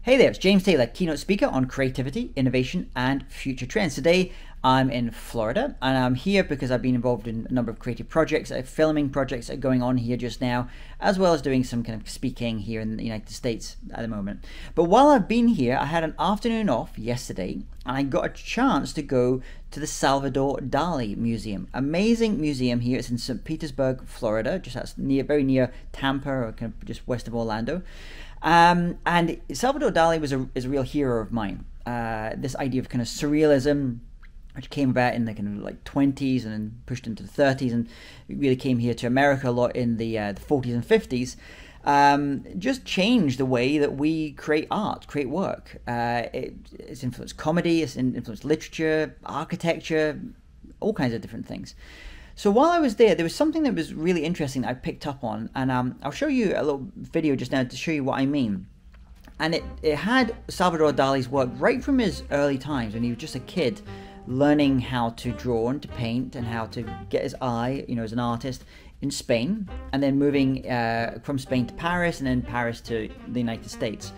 Hey there, it's James Taylor, keynote speaker on creativity, innovation, and future trends. Today, I'm in Florida, and I'm here because I've been involved in a number of creative projects, filming projects that are going on here just now, as well as doing some kind of speaking here in the United States at the moment. But while I've been here, I had an afternoon off yesterday, and I got a chance to go to the Salvador Dali Museum. Amazing museum here. It's in St. Petersburg, Florida, just very near Tampa, or kind of just west of Orlando. And Salvador Dali is a real hero of mine. This idea of kind of surrealism, which came about in the kind of like 20s and then pushed into the 30s, and it really came here to America a lot in the 40s and 50s. Just changed the way that we create art, create work. It's influenced comedy, it's influenced literature, architecture, all kinds of different things. So while I was there was something that was really interesting that I picked up on, and I'll show you a little video just now to show you what I mean. And it had Salvador Dali's work right from his early times when he was just a kid, learning how to draw and to paint and how to get his eye, as an artist in Spain, and then moving from Spain to Paris, and then Paris to the United States.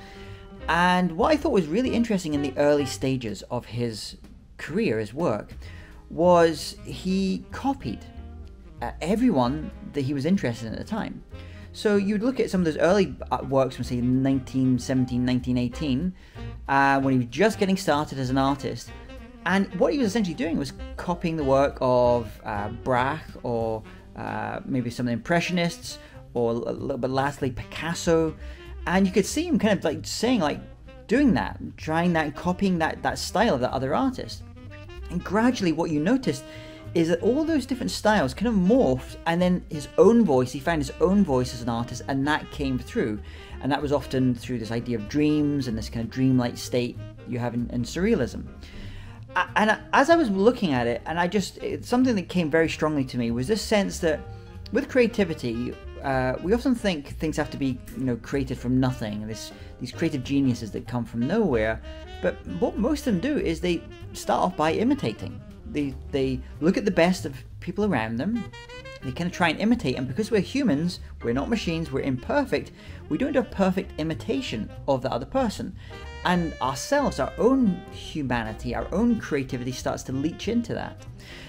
And what I thought was really interesting in the early stages of his career, his work, was he copied everyone that he was interested in at the time. So you'd look at some of those early works from, say, 1917, 1918, when he was just getting started as an artist. And what he was essentially doing was copying the work of Braque, or maybe some of the Impressionists, or a little bit lastly Picasso. And you could see him kind of like saying, like, doing that, trying that, copying that style of that other artist. And gradually what you noticed is that all those different styles kind of morphed, and then his own voice, he found his own voice as an artist, and that came through. And that was often through this idea of dreams and this kind of dreamlike state you have in surrealism. And as I was looking at it, and something that came very strongly to me was this sense that with creativity, we often think things have to be, created from nothing, these creative geniuses that come from nowhere. But what most of them do is they start off by imitating. They look at the best of people around them, they kind of try and imitate, and because we're humans, we're not machines, we're imperfect, we don't do a perfect imitation of the other person. And ourselves, our own humanity, our own creativity starts to leach into that.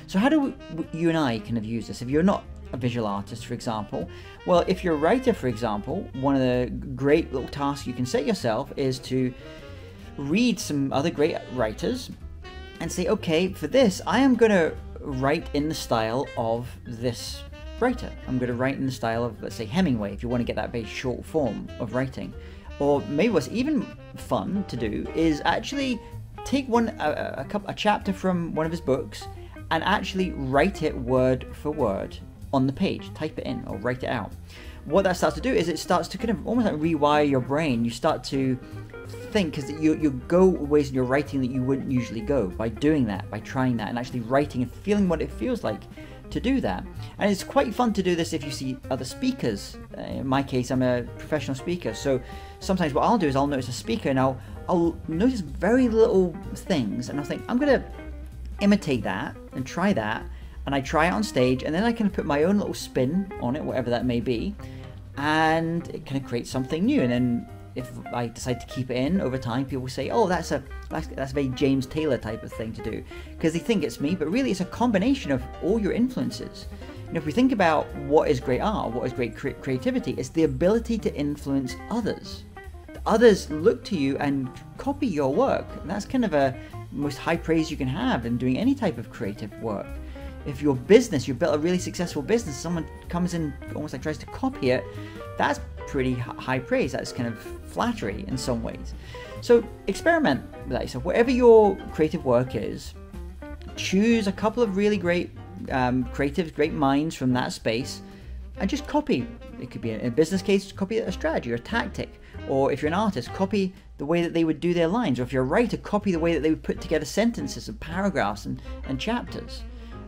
So how do you and I kind of use this? If you're not a visual artist, for example, well, if you're a writer, for example, one of the great little tasks you can set yourself is to read some other great writers and say, okay, for this, I am going to write in the style of this writer. I'm going to write in the style of, let's say, Hemingway, if you want to get that very short form of writing. Or maybe what's even fun to do is actually take a chapter from one of his books and actually write it word for word on the page. Type it in or write it out. What that starts to do is it starts to kind of almost like rewire your brain. You start to think, because you go ways in your writing that you wouldn't usually go by doing that, by trying that, and actually writing and feeling what it feels like to do that. And it's quite fun to do this if you see other speakers. In my case, I'm a professional speaker, so sometimes what I'll do is I'll notice a speaker and I'll notice very little things, and I'll think, I'm going to imitate that and try that, and I try it on stage, and then I can put my own little spin on it, whatever that may be, and it kind of creates something new. And then if I decide to keep it in over time, people will say, oh, that's a very James Taylor type of thing to do, because they think it's me, but really it's a combination of all your influences. If we think about what is great art, what is great creativity, it's the ability to influence others. Others look to you and copy your work, and that's kind of a most high praise you can have in doing any type of creative work. If your business, you built a really successful business, someone comes in almost like tries to copy it, that's pretty high praise. That's kind of flattery in some ways. So experiment with that yourself. Whatever your creative work is, choose a couple of really great great minds from that space and just copy. It could be in a business case, copy a strategy or a tactic. Or if you're an artist, copy the way that they would do their lines. Or if you're a writer, copy the way that they would put together sentences and paragraphs and chapters.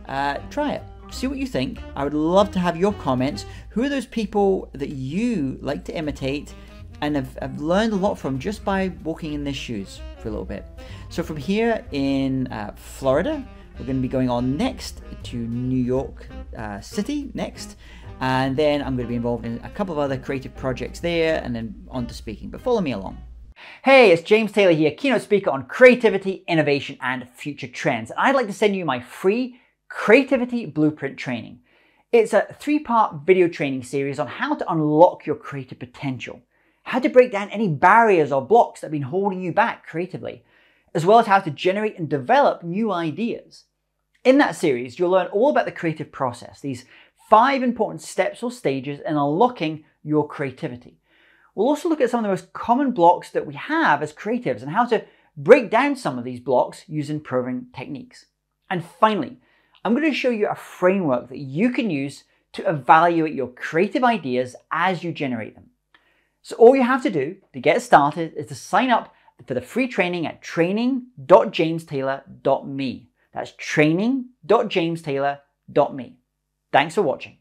Try it. See what you think. I would love to have your comments. Who are those people that you like to imitate and have learned a lot from just by walking in their shoes for a little bit? So from here in Florida, we're going to be going on next to New York City next. And then I'm going to be involved in a couple of other creative projects there, and then on to speaking. But follow me along. Hey, it's James Taylor here, keynote speaker on creativity, innovation, and future trends. And I'd like to send you my free creativity blueprint training. It's a 3-part video training series on how to unlock your creative potential, how to break down any barriers or blocks that have been holding you back creatively, as well as how to generate and develop new ideas. In that series, you'll learn all about the creative process, these 5 important steps or stages in unlocking your creativity. We'll also look at some of the most common blocks that we have as creatives and how to break down some of these blocks using proven techniques. And finally, I'm going to show you a framework that you can use to evaluate your creative ideas as you generate them. So all you have to do to get started is to sign up for the free training at training.jamestaylor.me. That's training.jamestaylor.me. Thanks for watching.